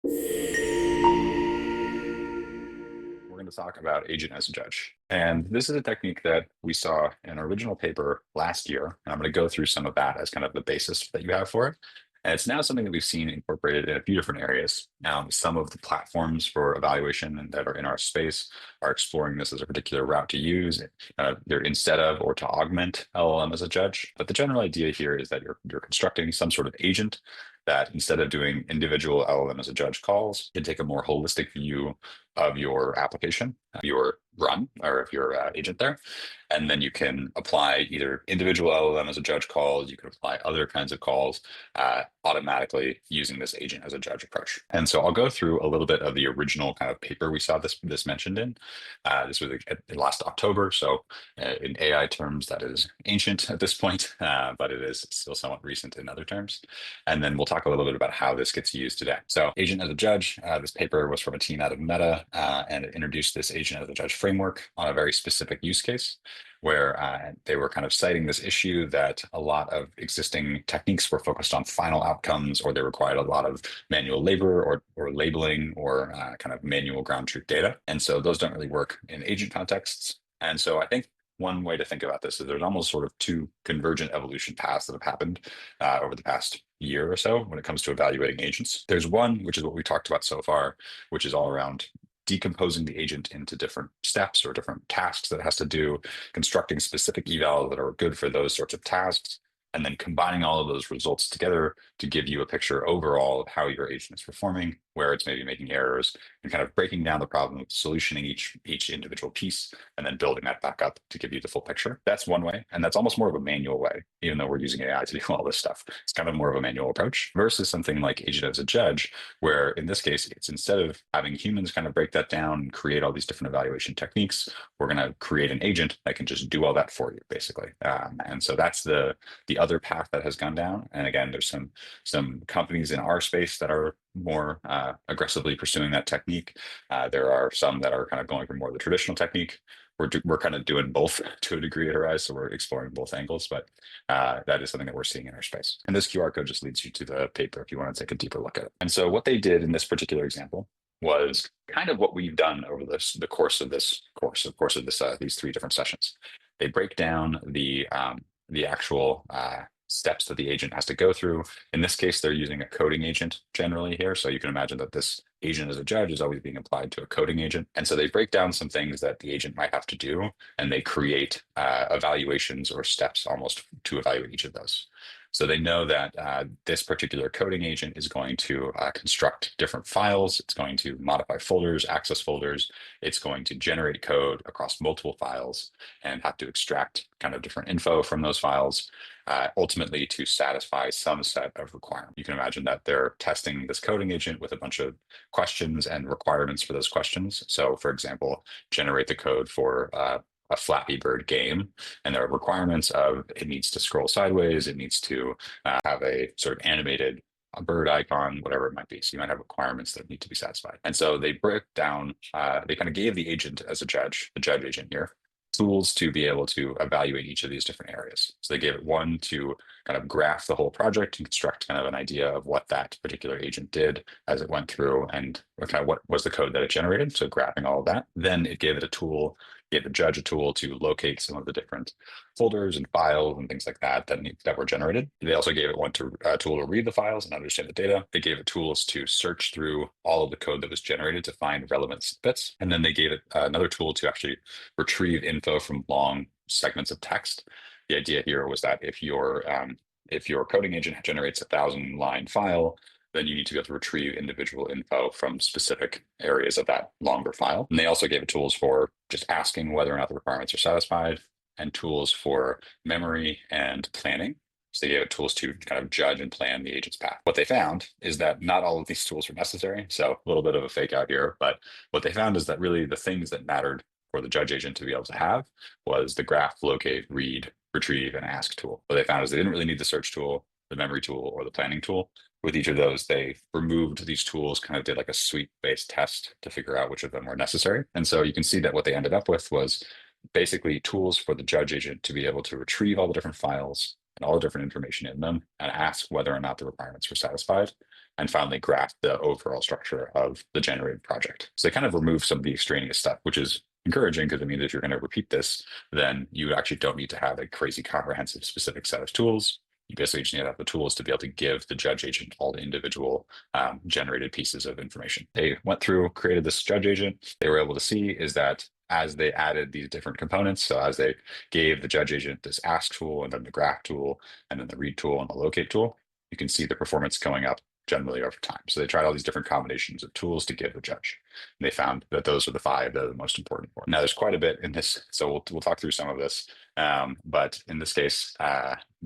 We're going to talk about agent as a judge. And this is a technique that we saw in an original paper last year. And I'm going to go through some of that as kind of the basis that you have for it. And it's now something that we've seen incorporated in a few different areas. Now, some of the platforms for evaluation and that are in our space are exploring this as a particular route to use, either instead of or to augment LLM as a judge. But the general idea here is that you're constructing some sort of agent that instead of doing individual LLM as a judge calls, can take a more holistic view of your application, of your run, or of your agent there. And then you can apply either individual LLM as a judge calls, you can apply other kinds of calls automatically using this agent as a judge approach. And so I'll go through a little bit of the original kind of paper we saw this mentioned in. This was last October. So in AI terms, that is ancient at this point, but it is still somewhat recent in other terms. And then we'll talk a little bit about how this gets used today. So agent as a judge, this paper was from a team out of Meta, and it introduced this agent as a judge framework on a very specific use case where they were kind of citing this issue that a lot of existing techniques were focused on final outcomes, or they required a lot of manual labor or labeling or kind of manual ground truth data. And so those don't really work in agent contexts. And so I think one way to think about this is there's almost sort of two convergent evolution paths that have happened over the past year or so when it comes to evaluating agents. There's one, which is what we talked about so far, which is all around decomposing the agent into different steps or different tasks that it has to do, constructing specific evals that are good for those sorts of tasks, and then combining all of those results together to give you a picture overall of how your agent is performing, where it's maybe making errors, and kind of breaking down the problem, solutioning each individual piece, and then building that back up to give you the full picture. That's one way, and that's almost more of a manual way, even though we're using AI to do all this stuff. It's kind of more of a manual approach versus something like agent as a judge, where in this case, it's instead of having humans kind of break that down and create all these different evaluation techniques, we're going to create an agent that can just do all that for you, basically. And so that's the other path that has gone down. And again, there's some companies in our space that are more aggressively pursuing that technique. There are some that are kind of going for more of the traditional technique. We're kind of doing both to a degree at Arise, so we're exploring both angles, but that is something that we're seeing in our space. And this QR code just leads you to the paper if you want to take a deeper look at it. And so what they did in this particular example was kind of what we've done over the course of this these three different sessions. They break down the actual steps that the agent has to go through. In this case, they're using a coding agent generally here. So you can imagine that this agent as a judge is always being applied to a coding agent. And so they break down some things that the agent might have to do, and they create evaluations or steps almost to evaluate each of those. So they know that this particular coding agent is going to construct different files. It's going to modify folders, access folders. It's going to generate code across multiple files and have to extract kind of different info from those files, ultimately to satisfy some set of requirements. You can imagine that they're testing this coding agent with a bunch of questions and requirements for those questions. So for example, generate the code for a Flappy Bird game, and there are requirements of it needs to scroll sideways, it needs to have a sort of animated a bird icon, whatever it might be. So you might have requirements that need to be satisfied. And so they break down, they kind of gave the agent as a judge, the judge agent here, tools to be able to evaluate each of these different areas. So they gave it one to kind of graph the whole project and construct kind of an idea of what that particular agent did as it went through and kind of what was the code that it generated. So graphing all of that. Then it gave it a tool, gave the judge a tool to locate some of the different folders and files and things like that that were generated. They also gave it one tool to read the files and understand the data. They gave it tools to search through all of the code that was generated to find relevant snippets. And then they gave it another tool to actually retrieve info from long segments of text. The idea here was that if your coding agent generates 1,000-line file, then you need to be able to retrieve individual info from specific areas of that longer file. And they also gave it tools for just asking whether or not the requirements are satisfied, and tools for memory and planning. So they gave it tools to kind of judge and plan the agent's path. What they found is that not all of these tools were necessary. So a little bit of a fake out here, but what they found is that really the things that mattered for the judge agent to be able to have was the graph, locate, read, retrieve, and ask tool. What they found is they didn't really need the search tool, the memory tool, or the planning tool. With each of those, they removed these tools, kind of did like a suite-based test to figure out which of them were necessary. And so you can see that what they ended up with was basically tools for the judge agent to be able to retrieve all the different files and all the different information in them and ask whether or not the requirements were satisfied. and finally grasp the overall structure of the generated project. So they kind of remove some of the extraneous stuff, which is encouraging because it means if you're going to repeat this, then you actually don't need to have a crazy comprehensive specific set of tools. You basically just need to have the tools to be able to give the judge agent all the individual generated pieces of information. They went through, created this judge agent. They were able to see is that as they added these different components, so as they gave the judge agent this ask tool and then the graph tool and then the read tool and the locate tool, you can see the performance going up generally over time. So they tried all these different combinations of tools to give the judge. And they found that those are the 5 that are the most important for. Now, there's quite a bit in this, so we'll talk through some of this. But in this case,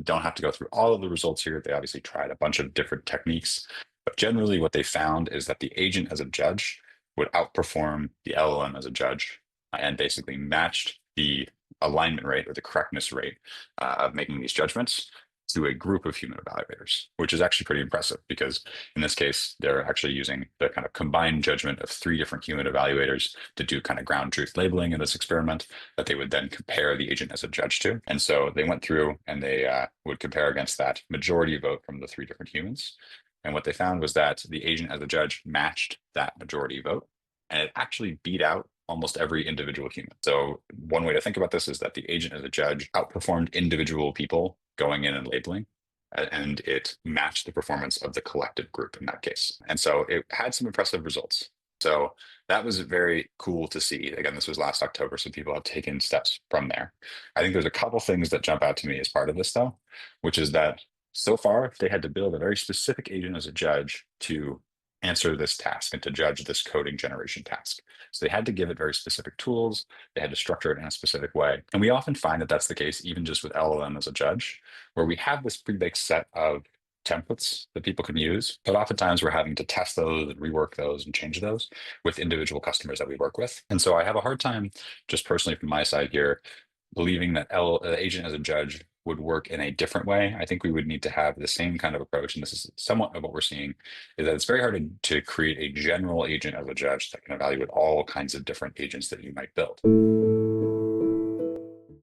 don't have to go through all of the results here. They obviously tried a bunch of different techniques, but generally what they found is that the agent as a judge would outperform the LLM as a judge and basically matched the alignment rate or the correctness rate of making these judgments to a group of human evaluators, which is actually pretty impressive because in this case, they're actually using the kind of combined judgment of 3 different human evaluators to do kind of ground truth labeling in this experiment that they would then compare the agent as a judge to. And so they went through and they would compare against that majority vote from the 3 different humans. And what they found was that the agent as a judge matched that majority vote, and it actually beat out almost every individual human. So one way to think about this is that the agent as a judge outperformed individual people going in and labeling, and it matched the performance of the collective group in that case. And so it had some impressive results. So that was very cool to see. Again, this was last October, so people have taken steps from there. I think there's a couple things that jump out to me as part of this, though, which is that so far they had to build a very specific agent as a judge to answer this task and to judge this coding generation task. So they had to give it very specific tools. They had to structure it in a specific way. And we often find that that's the case, even just with LLM as a judge, where we have this pre-baked set of templates that people can use, but oftentimes we're having to test those and rework those and change those with individual customers that we work with. And so I have a hard time, just personally from my side here, believing that agent as a judge would work in a different way. I think we would need to have the same kind of approach. And this is somewhat of what we're seeing, is that it's very hard to create a general agent as a judge that can evaluate all kinds of different agents that you might build.